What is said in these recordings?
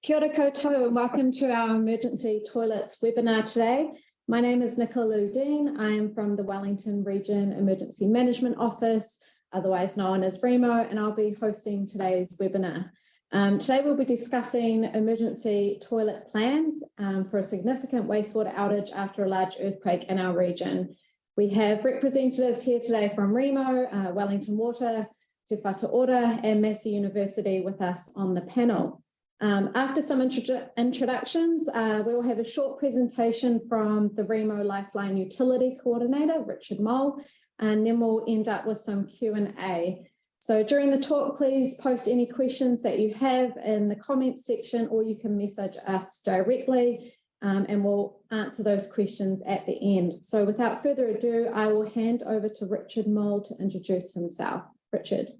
Kia ora koutou and welcome to our emergency toilets webinar today. My name is Nicola Ludin. I am from the Wellington Region Emergency Management Office, otherwise known as REMO, and I'll be hosting today's webinar. Today we'll be discussing emergency toilet plans for a significant wastewater outage after a large earthquake in our region. We have representatives here today from REMO, Wellington Water, Whatu Ora and Massey University with us on the panel. After some introductions, we will have a short presentation from the REMO Lifeline Utility Coordinator, Richard Mole, and then we'll end up with some Q&A. So during the talk, please post any questions that you have in the comments section, or you can message us directly, and we'll answer those questions at the end. So without further ado, I will hand over to Richard Mole to introduce himself. Richard.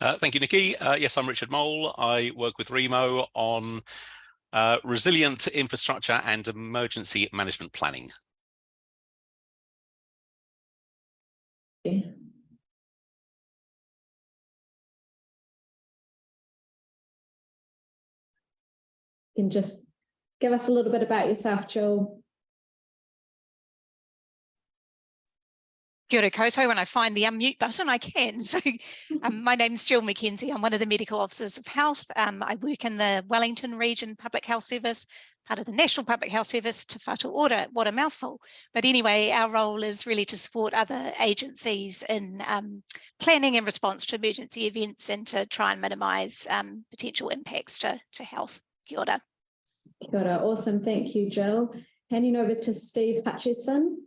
Thank you, Nikki. Yes, I'm Richard Mole. I work with REMO on resilient infrastructure and emergency management planning. You can just give us a little bit about yourself, Jill. Kia ora koutou. When I find the unmute button, I can. So my name's Jill McKenzie. I'm one of the medical officers of health. I work in the Wellington Region Public Health Service, part of the National Public Health Service to Whatu Ora. What a mouthful. But anyway, our role is really to support other agencies in planning and response to emergency events and to try and minimise potential impacts to health. Kia ora. Kia ora. Awesome. Thank you, Jill. Handing over to Steve Hutchison.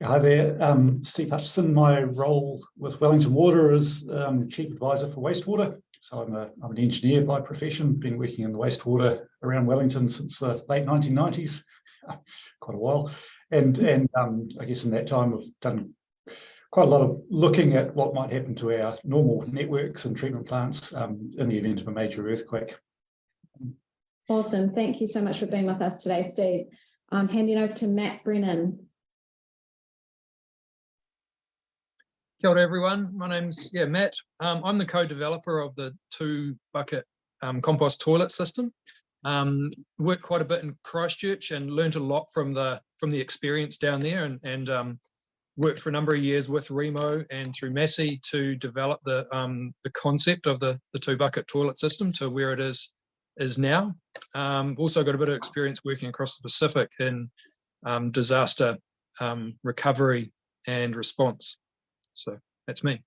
Hi there, Steve Hutchison. My role with Wellington Water is Chief Advisor for Wastewater. So I'm an engineer by profession, been working in the wastewater around Wellington since the late 1990s, quite a while. And I guess in that time I've done quite a lot of looking at what might happen to our normal networks and treatment plants in the event of a major earthquake. Awesome. Thank you so much for being with us today, Steve. I'm handing over to Matt Brennan. Kia ora everyone, my name's Matt. I'm the co-developer of the 2-bucket compost toilet system. Worked quite a bit in Christchurch and learned a lot from the experience down there, and worked for a number of years with REMO and through Massey to develop the concept of the 2-bucket toilet system to where it is now. Also got a bit of experience working across the Pacific in disaster recovery and response. So that's me.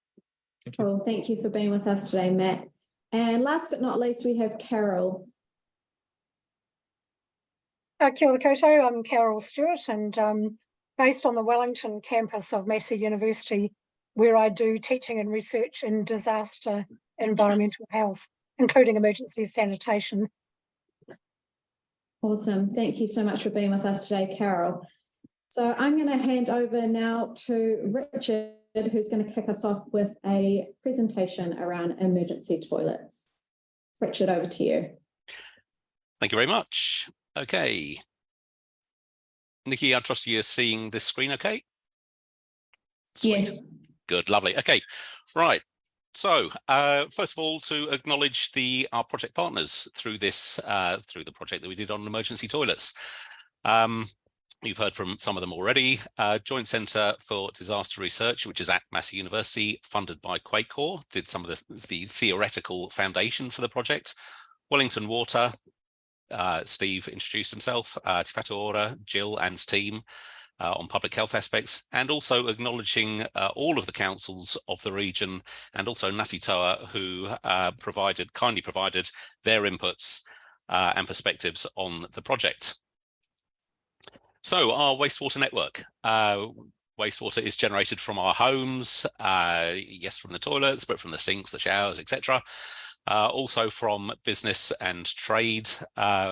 Thank you. Cool. Thank you for being with us today, Matt. And last but not least, we have Carol. Kia ora koutou. I'm Carol Stewart, and based on the Wellington campus of Massey University, where I do teaching and research in disaster environmental health, including emergency sanitation. Awesome. Thank you so much for being with us today, Carol. So I'm going to hand over now to Richard, who's going to kick us off with a presentation around emergency toilets. Richard, over to you. Thank you very much. Okay. Nikki, I trust you're seeing this screen okay? Sweet. Yes. Good, lovely. Okay, right. So first of all, to acknowledge our project partners through this, through the project that we did on emergency toilets. You've heard from some of them already. Joint Centre for Disaster Research, which is at Massey University, funded by QuakeCore, did some of the theoretical foundation for the project. Wellington Water, Steve introduced himself, Whatu Ora, Jill and team on public health aspects, and also acknowledging all of the councils of the region, and also Ngāti Toa, who kindly provided their inputs and perspectives on the project. So our wastewater network. Wastewater is generated from our homes, yes, from the toilets, but from the sinks, the showers, etc. Also from business and trade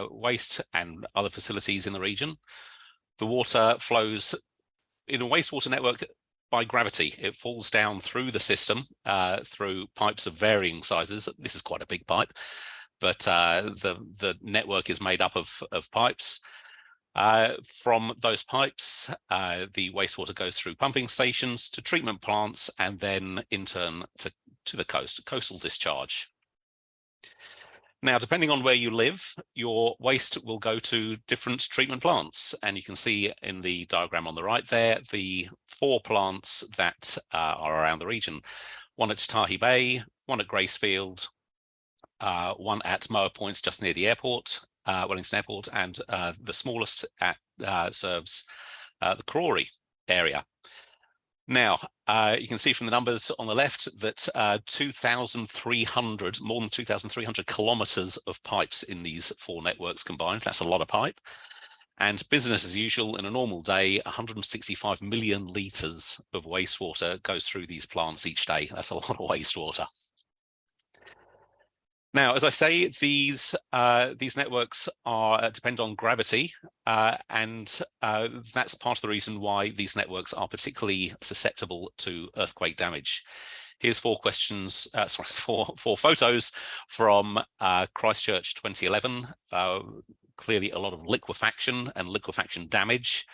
waste and other facilities in the region. The water flows in a wastewater network by gravity. It falls down through the system, through pipes of varying sizes. This is quite a big pipe, but the network is made up of pipes. From those pipes, the wastewater goes through pumping stations to treatment plants and then in turn to the coast, coastal discharge. Now, depending on where you live, your waste will go to different treatment plants. And you can see in the diagram on the right there, the 4 plants that are around the region. One at Tahi Bay, one at Gracefield, one at Moa Points just near the airport, Wellington Airport, and the smallest serves the Karori area. Now, you can see from the numbers on the left that more than 2,300 kilometres of pipes in these 4 networks combined. That's a lot of pipe. And business as usual, in a normal day, 165 million litres of wastewater goes through these plants each day. That's a lot of wastewater. Now, as I say, these networks depend on gravity, and that's part of the reason why these networks are particularly susceptible to earthquake damage. Here's 4 photos from Christchurch 2011. Clearly, a lot of liquefaction and liquefaction damage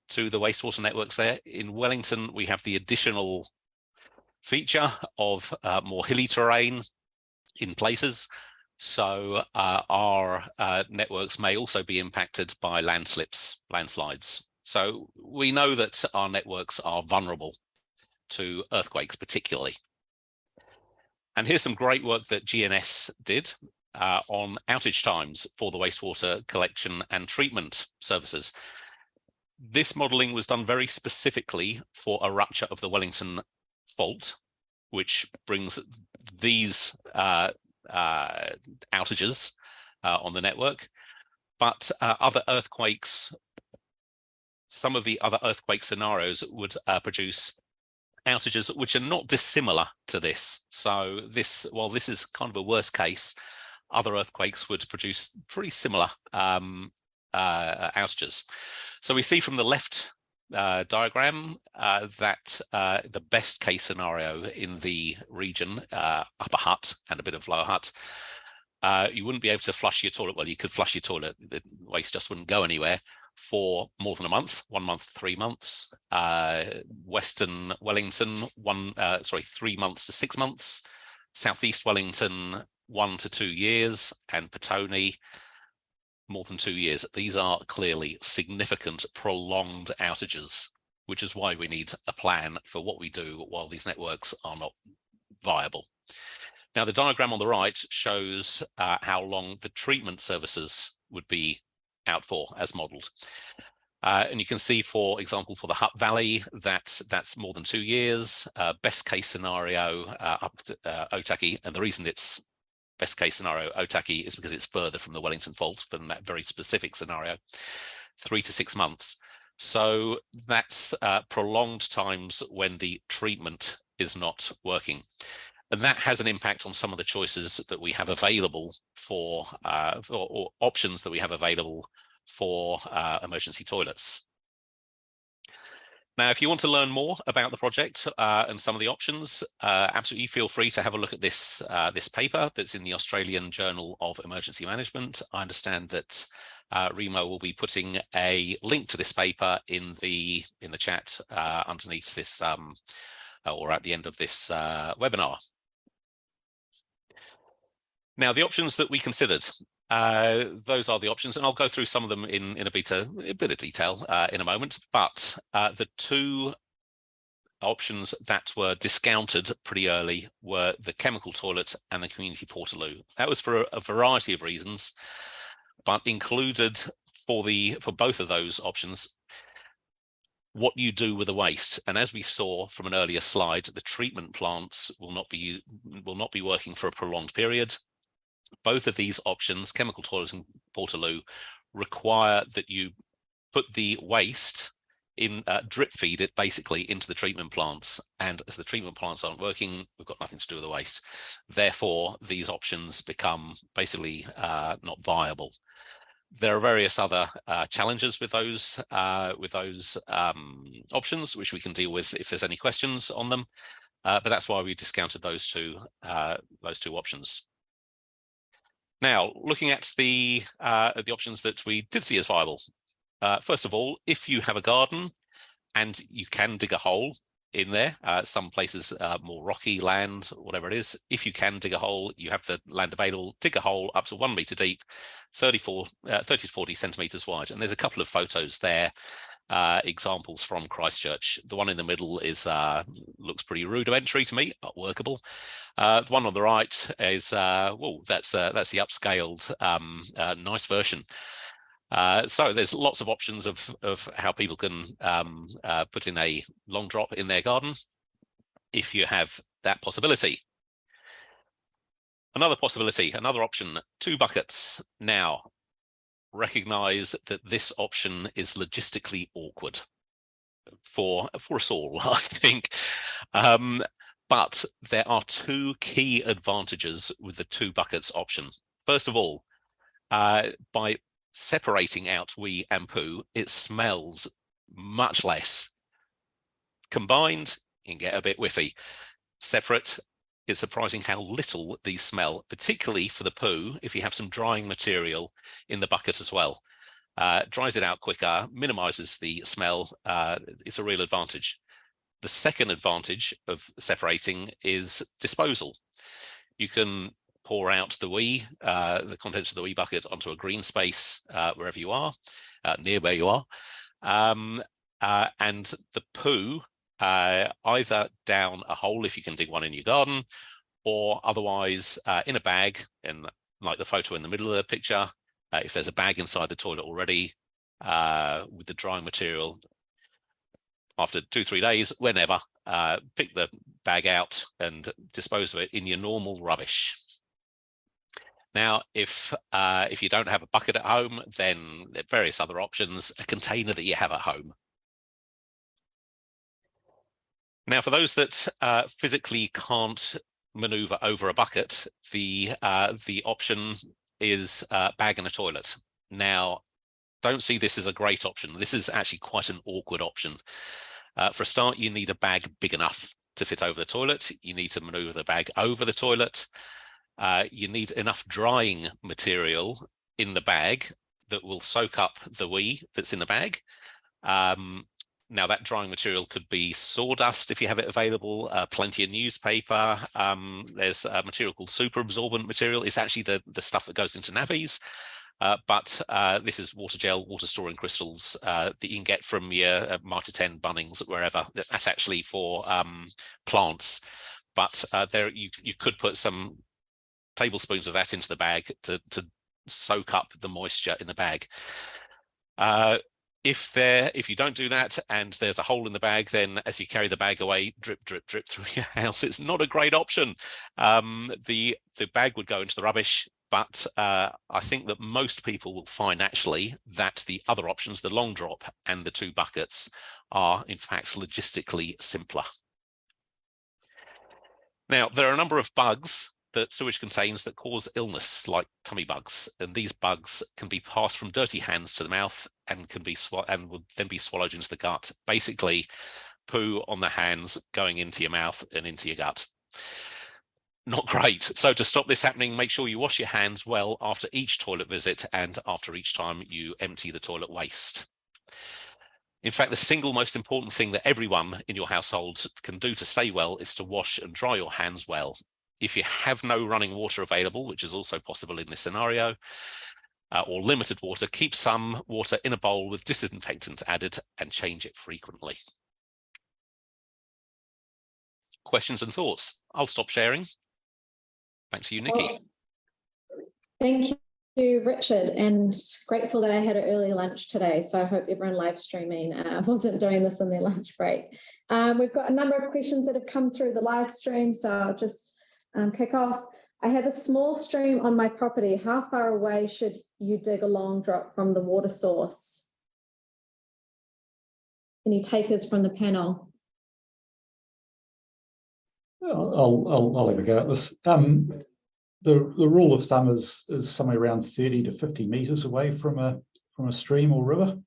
to the wastewater networks there. In Wellington, we have the additional feature of more hilly terrain in places, so our networks may also be impacted by landslides. So we know that our networks are vulnerable to earthquakes particularly. And here's some great work that GNS did on outage times for the wastewater collection and treatment services. This modelling was done very specifically for a rupture of the Wellington fault, which brings these outages on the network, but other earthquakes, some of the other earthquake scenarios would produce outages which are not dissimilar to this. So while this is kind of a worst case, other earthquakes would produce pretty similar outages. So we see from the left diagram that the best case scenario in the region, Upper Hutt and a bit of Lower Hutt, you wouldn't be able to flush your toilet. Well, you could flush your toilet, the waste just wouldn't go anywhere for more than a month, 1 month, 3 months. Western Wellington, 3 months to 6 months. Southeast Wellington, 1 to 2 years, and Petone, more than 2 years. These are clearly significant prolonged outages, which is why we need a plan for what we do while these networks are not viable. Now, the diagram on the right shows how long the treatment services would be out for as modelled. And you can see, for example, for the Hutt Valley, that's more than 2 years. Best case scenario up to Otaki, and the reason it's best case scenario Otaki is because it's further from the Wellington fault than that very specific scenario, 3 to 6 months. So that's prolonged times when the treatment is not working. And that has an impact on some of the choices that we have available for, or options that we have available for emergency toilets. Now, if you want to learn more about the project and some of the options, absolutely feel free to have a look at this paper that's in the Australian Journal of Emergency Management. I understand that Remo will be putting a link to this paper in the chat underneath this or at the end of this webinar. Now, the options that we considered. Those are the options, and I'll go through some of them in a bit of detail in a moment. But the 2 options that were discounted pretty early were the chemical toilet and the community portaloo. That was for a variety of reasons, but included for both of those options what you do with the waste. And as we saw from an earlier slide, the treatment plants will not be working for a prolonged period. Both of these options, chemical toilets and portaloo, require that you put the waste in, drip feed it basically into the treatment plants. And as the treatment plants aren't working, we've got nothing to do with the waste. Therefore, these options become basically not viable. There are various other challenges with those options, which we can deal with if there's any questions on them. But that's why we discounted those two options. Now, looking at the options that we did see as viable. First of all, if you have a garden and you can dig a hole in there. Some places more rocky land, whatever it is. If you can dig a hole, you have the land available, dig a hole up to 1 metre deep, 30 to 40 centimetres wide. And there's a couple of photos there, examples from Christchurch. The one in the middle is looks pretty rudimentary to me, but workable. The one on the right is, well, that's the upscaled nice version. So there's lots of options of how people can put in a long drop in their garden if you have that possibility. Another possibility, another option, 2 buckets. Now, recognise that this option is logistically awkward for us all, I think. But there are 2 key advantages with the 2 buckets option. First of all, by separating out wee and poo, it smells much less. Combined, you can get a bit whiffy. Separate, it's surprising how little these smell, particularly for the poo, if you have some drying material in the bucket as well. Dries it out quicker, minimises the smell. It's a real advantage. The second advantage of separating is disposal. You can pour out the contents of the wee bucket onto a green space wherever you are, near where you are. And the poo, either down a hole if you can dig one in your garden, or otherwise in a bag, and like the photo in the middle of the picture, if there's a bag inside the toilet already with the drying material, after 2-3 days, whenever, pick the bag out and dispose of it in your normal rubbish. Now, if you don't have a bucket at home, then there are various other options, a container that you have at home. Now, for those that physically can't maneuver over a bucket, the option is bag and a toilet. Now, don't see this as a great option. This is actually quite an awkward option. For a start, you need a bag big enough to fit over the toilet. You need to maneuver the bag over the toilet. You need enough drying material in the bag that will soak up the wee that's in the bag. Now, that drying material could be sawdust if you have it available, plenty of newspaper. There's a material called super absorbent material. It's actually the stuff that goes into nappies. But this is water gel, water storing crystals that you can get from your Mitre 10, Bunnings, wherever. That's actually for plants. But there you could put some tablespoons of that into the bag to soak up the moisture in the bag. If you don't do that and there's a hole in the bag, then as you carry the bag away, drip, drip, drip through your house, it's not a great option. The bag would go into the rubbish, but I think that most people will find actually that the other options, the long drop and the 2 buckets, are in fact logistically simpler. Now, there are a number of bugs that sewage contains that cause illness, like tummy bugs, and these bugs can be passed from dirty hands to the mouth and would then be swallowed into the gut. Basically, poo on the hands going into your mouth and into your gut. Not great. So to stop this happening, make sure you wash your hands well after each toilet visit and after each time you empty the toilet waste. In fact, the single most important thing that everyone in your household can do to stay well is to wash and dry your hands well. If you have no running water available, which is also possible in this scenario, or limited water, keep some water in a bowl with disinfectant added and change it frequently. Questions and thoughts? I'll stop sharing. Back to you, Nikki. Well, thank you, Richard, and grateful that I had an early lunch today. So I hope everyone live streaming wasn't doing this in their lunch break. We've got a number of questions that have come through the live stream, so I'll just kick off. I have a small stream on my property. How far away should you dig a long drop from the water source? Any takers from the panel? I'll have a go at this. The rule of thumb is somewhere around 30 to 50 metres away from a stream or river,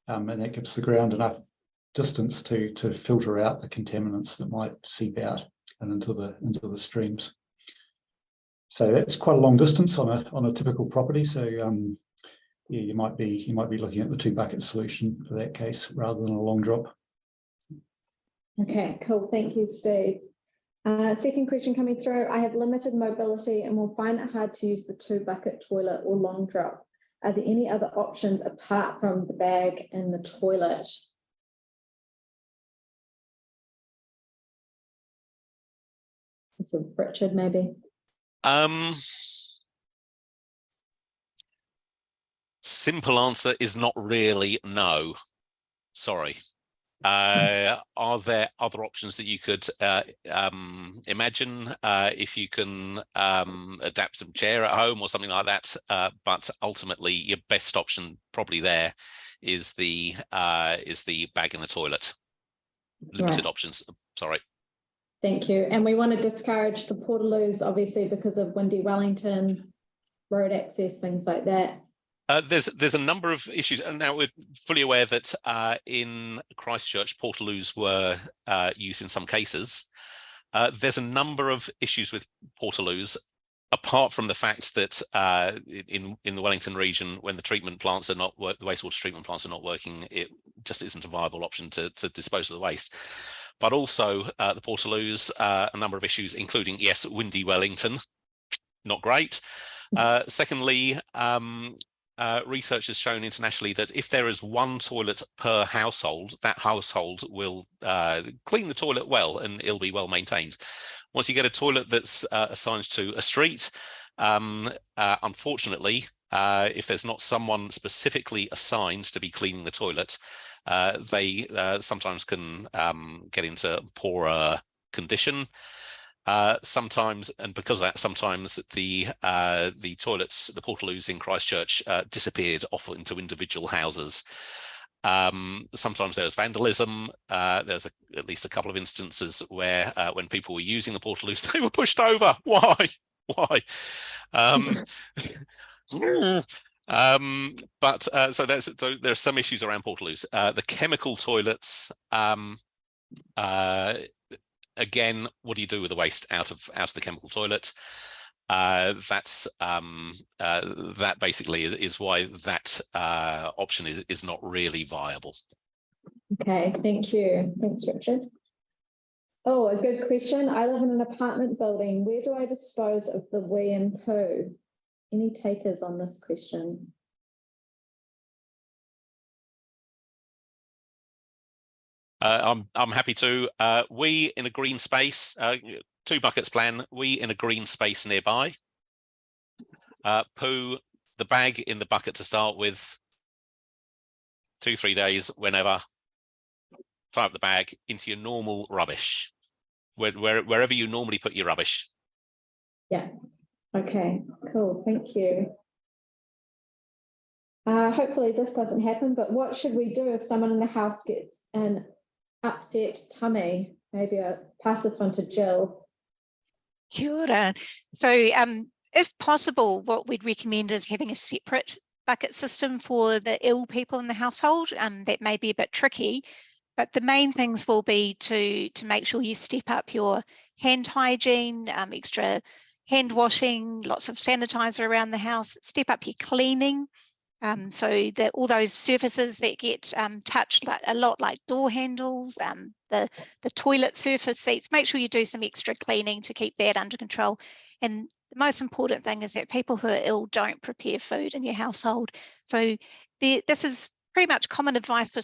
and that gives the ground enough distance to filter out the contaminants that might seep out and into the streams. So that's quite a long distance on a typical property. So yeah, you might be looking at the 2 bucket solution for that case rather than a long drop. Okay, cool. Thank you, Steve. Second question coming through. I have limited mobility and will find it hard to use the 2-bucket toilet or long drop. Are there any other options apart from the bag in the toilet? So Richard, maybe. Simple answer is not really no. Sorry. Are there other options that you could imagine if you can adapt some chair at home or something like that? But ultimately, your best option probably there is the bag in the toilet. Limited options. Sorry. Thank you. And we want to discourage the portaloos, obviously, because of windy Wellington, road access, things like that. There's a number of issues, and now we're fully aware that in Christchurch, portaloos were used in some cases. There's a number of issues with portaloos, apart from the fact that in the Wellington region, when the treatment plants are not the wastewater treatment plants are not working, it just isn't a viable option to dispose of the waste. But also the portaloos, a number of issues, including, yes, windy Wellington, not great. Secondly, research has shown internationally that if there is one toilet per household, that household will clean the toilet well and it'll be well maintained. Once you get a toilet that's assigned to a street, unfortunately, if there's not someone specifically assigned to be cleaning the toilet, they sometimes can get into poorer condition. Sometimes, and because of that, sometimes the toilets, the portaloos in Christchurch disappeared off into individual houses. Sometimes there's vandalism. There's at least a couple of instances where when people were using the portaloos, they were pushed over. Why? But so there's some issues around portaloos. The chemical toilets, again, what do you do with the waste out of the chemical toilet? That basically is why that option is not really viable. Okay, thank you. Thanks, Richard. Oh, a good question. I live in an apartment building. Where do I dispose of the wee and poo? Any takers on this question? I'm happy to. We in a green space, 2 buckets plan, we in a green space nearby. Poo, the bag in the bucket to start with, 2-3 days, whenever. Tie up the bag into your normal rubbish, wherever you normally put your rubbish. Yeah. Okay, cool. Thank you. Hopefully this doesn't happen, but what should we do if someone in the house gets an upset tummy? Maybe I'll pass this one to Jill. Kia ora. So if possible, what we'd recommend is having a separate bucket system for the ill people in the household. That may be a bit tricky, but the main things will be to make sure you step up your hand hygiene, extra hand washing, lots of sanitizer around the house, step up your cleaning. So that all those surfaces that get touched a lot, like door handles, the toilet surface seats, make sure you do some extra cleaning to keep that under control. And the most important thing is that people who are ill don't prepare food in your household. So this is pretty much common advice for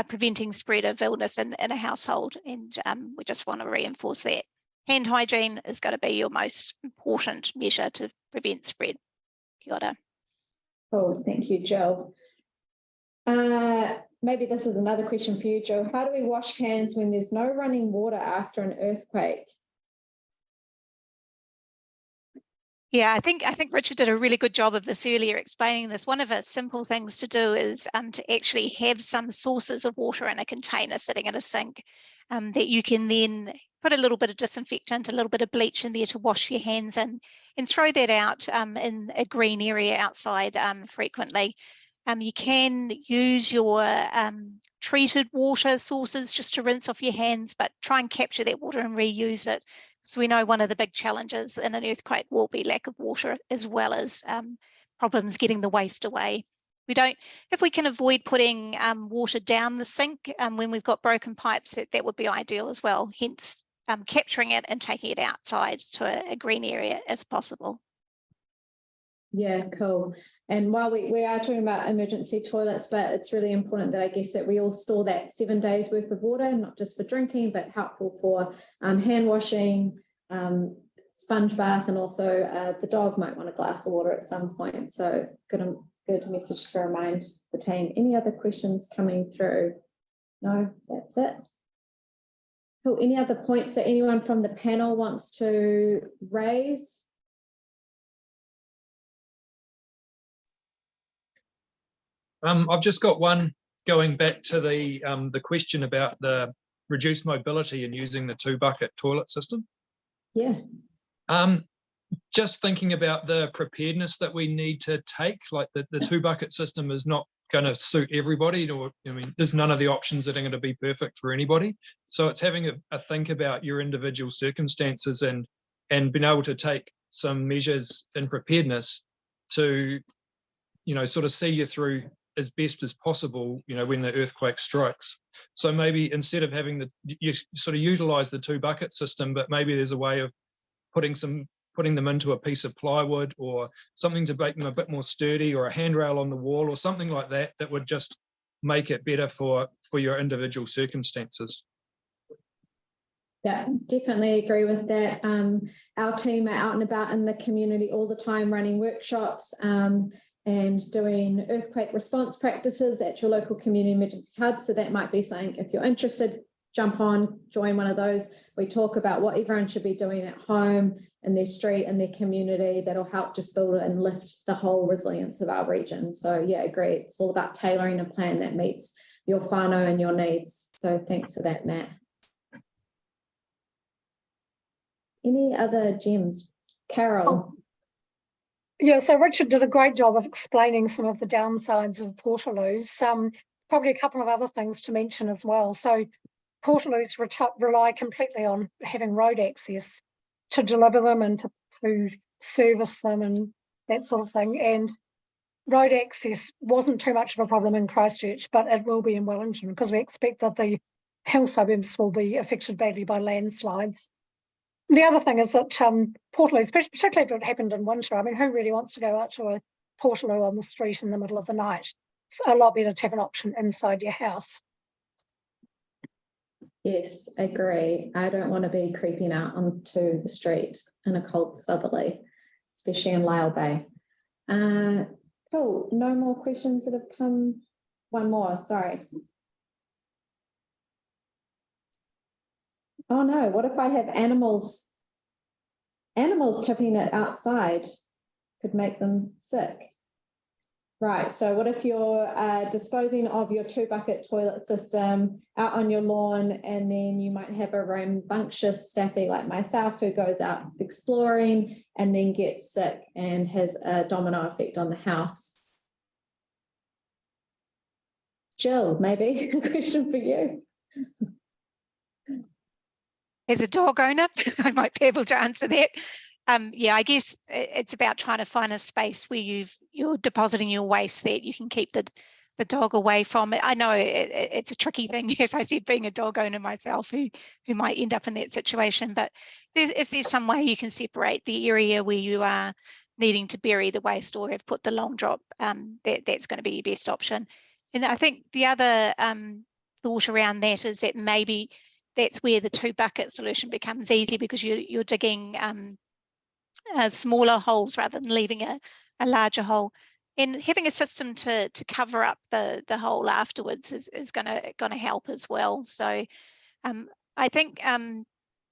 preventing spread of illness in a household. And we just want to reinforce that. Hand hygiene is going to be your most important measure to prevent spread. Kia ora. Oh, thank you, Jill. Maybe this is another question for you, Jill. How do we wash hands when there's no running water after an earthquake? Yeah, I think Richard did a really good job of this earlier, explaining this. One of the simple things to do is to actually have some sources of water in a container sitting in a sink that you can then put a little bit of disinfectant, a little bit of bleach in there to wash your hands in, and throw that out in a green area outside frequently. You can use your treated water sources just to rinse off your hands, but try and capture that water and reuse it. So we know one of the big challenges in an earthquake will be lack of water, as well as problems getting the waste away. if we can avoid putting water down the sink when we've got broken pipes, that would be ideal as well. Hence, capturing it and taking it outside to a green area if possible. Yeah, cool. And while we are talking about emergency toilets, but it's really important that I guess that we all store that 7 days worth of water, not just for drinking, but helpful for hand washing, sponge bath, and also the dog might want a glass of water at some point. So good message to remind the team. Any other questions coming through? No, that's it. Cool. Any other points that anyone from the panel wants to raise? I've just got one going back to the question about the reduced mobility and using the 2-bucket toilet system. Yeah. Just thinking about the preparedness that we need to take, like the 2-bucket system is not going to suit everybody, or I mean, there's none of the options that are going to be perfect for anybody. So it's having a think about your individual circumstances and being able to take some measures in preparedness to, sort of see you through as best as possible, when the earthquake strikes. So maybe instead of having you sort of utilize the 2-bucket system, but maybe there's a way of putting them into a piece of plywood or something to make them a bit more sturdy, or a handrail on the wall or something like that, that would just make it better for your individual circumstances. Yeah, definitely agree with that. Our team are out and about in the community all the time, running workshops and doing earthquake response practices at your local community emergency hub. So that might be something, if you're interested, jump on, join one of those. We talk about what everyone should be doing at home, in their street, in their community, that'll help just build and lift the whole resilience of our region. So yeah, agree. It's all about tailoring a plan that meets your whānau and your needs. So thanks for that, Matt. Any other gems? Carol? Yeah, so Richard did a great job of explaining some of the downsides of portaloos. Probably a couple of other things to mention as well. So portaloos rely completely on having road access to deliver them and to service them and that sort of thing. And road access wasn't too much of a problem in Christchurch, but it will be in Wellington, because we expect that the hill suburbs will be affected badly by landslides. The other thing is that portaloos, particularly if it happened in winter, I mean, who really wants to go out to a portaloo on the street in the middle of the night? It's a lot better to have an option inside your house. Yes, agree. I don't want to be creeping out onto the street in a cold southerly, especially in Lyell Bay. Cool. No more questions that have come. One more, sorry. Oh no, what if I have animals tipping it outside? Could make them sick. Right, so what if you're disposing of your 2-bucket toilet system out on your lawn, and then you might have a rambunctious staffy like myself who goes out exploring and then gets sick and has a domino effect on the house? Jill, maybe a question for you. As a dog owner, I might be able to answer that. Yeah, I guess it's about trying to find a space where you're depositing your waste that you can keep the dog away from it. I know it's a tricky thing, as I said, being a dog owner myself who might end up in that situation. But if there's some way you can separate the area where you are needing to bury the waste or have put the long drop, that's going to be your best option. And I think the other thought around that is that maybe that's where the 2-bucket solution becomes easy, because you're digging smaller holes rather than leaving a larger hole, and having a system to cover up the hole afterwards is going to help as well. So I think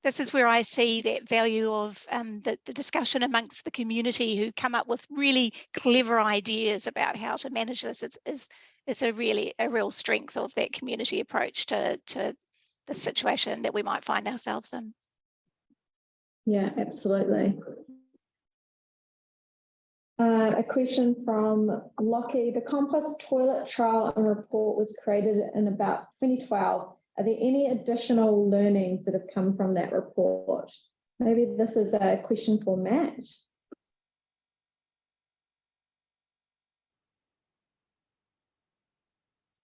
this is where I see that value of the discussion amongst the community, who come up with really clever ideas about how to manage this. It's a real strength of that community approach to the situation that we might find ourselves in. Yeah, absolutely. A question from Lockie. The compost toilet trial and report was created in about 2012. Are there any additional learnings that have come from that report? Maybe this is a question for Matt.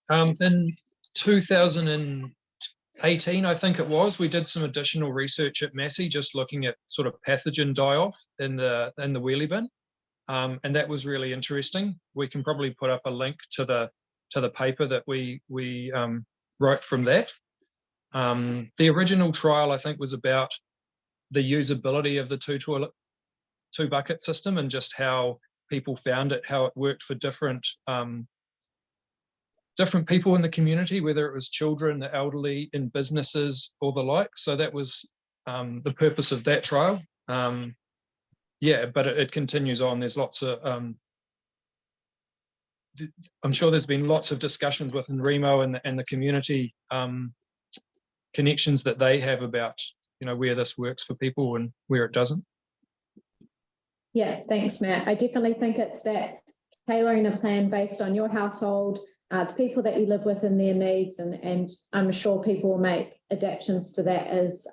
In 2018, I think it was, we did some additional research at Massey, just looking at sort of pathogen die-off in the wheelie bin, and that was really interesting. We can probably put up a link to the paper that we wrote from that. The original trial, I think, was about the usability of the two bucket system and just how people found it, how it worked for different people in the community, whether it was children, the elderly, in businesses, or the like. So that was the purpose of that trial. Yeah, but it continues on. There's lots of I'm sure there's been lots of discussions within Remo and the community connections that they have about, you know, where this works for people and where it doesn't. Yeah, thanks, Matt. I definitely think it's that tailoring a plan based on your household, the people that you live with and their needs, and I'm sure people will make adaptations to that as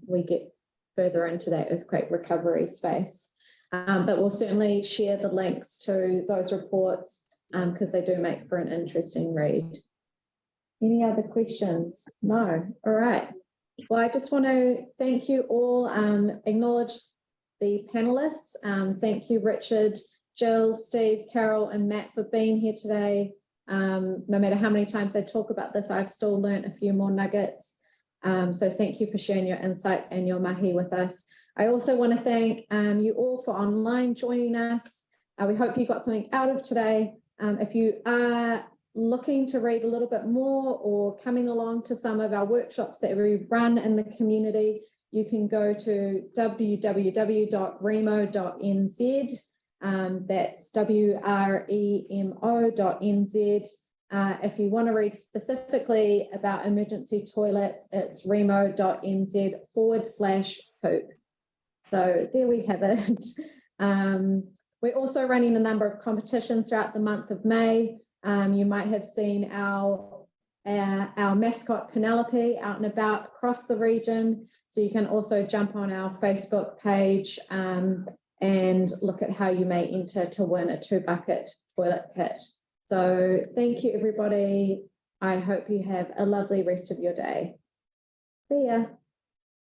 we get further into that earthquake recovery space. But we'll certainly share the links to those reports because they do make for an interesting read. Any other questions? No. All right. Well, I just want to thank you all, acknowledge the panelists. Thank you, Richard, Jill, Steve, Carol, and Matt for being here today. No matter how many times I talk about this, I've still learned a few more nuggets. So thank you for sharing your insights and your mahi with us. I also want to thank you all for online joining us. We hope you got something out of today. If you are looking to read a little bit more or coming along to some of our workshops that we run in the community, you can go to www.remo.nz. That's WREMO.nz. If you want to read specifically about emergency toilets, it's remo.nz/poop. So there we have it. We're also running a number of competitions throughout the month of May. You might have seen our mascot Penelope out and about across the region. So you can also jump on our Facebook page and look at how you may enter to win a 2-bucket toilet kit. So thank you, everybody. I hope you have a lovely rest of your day. See ya.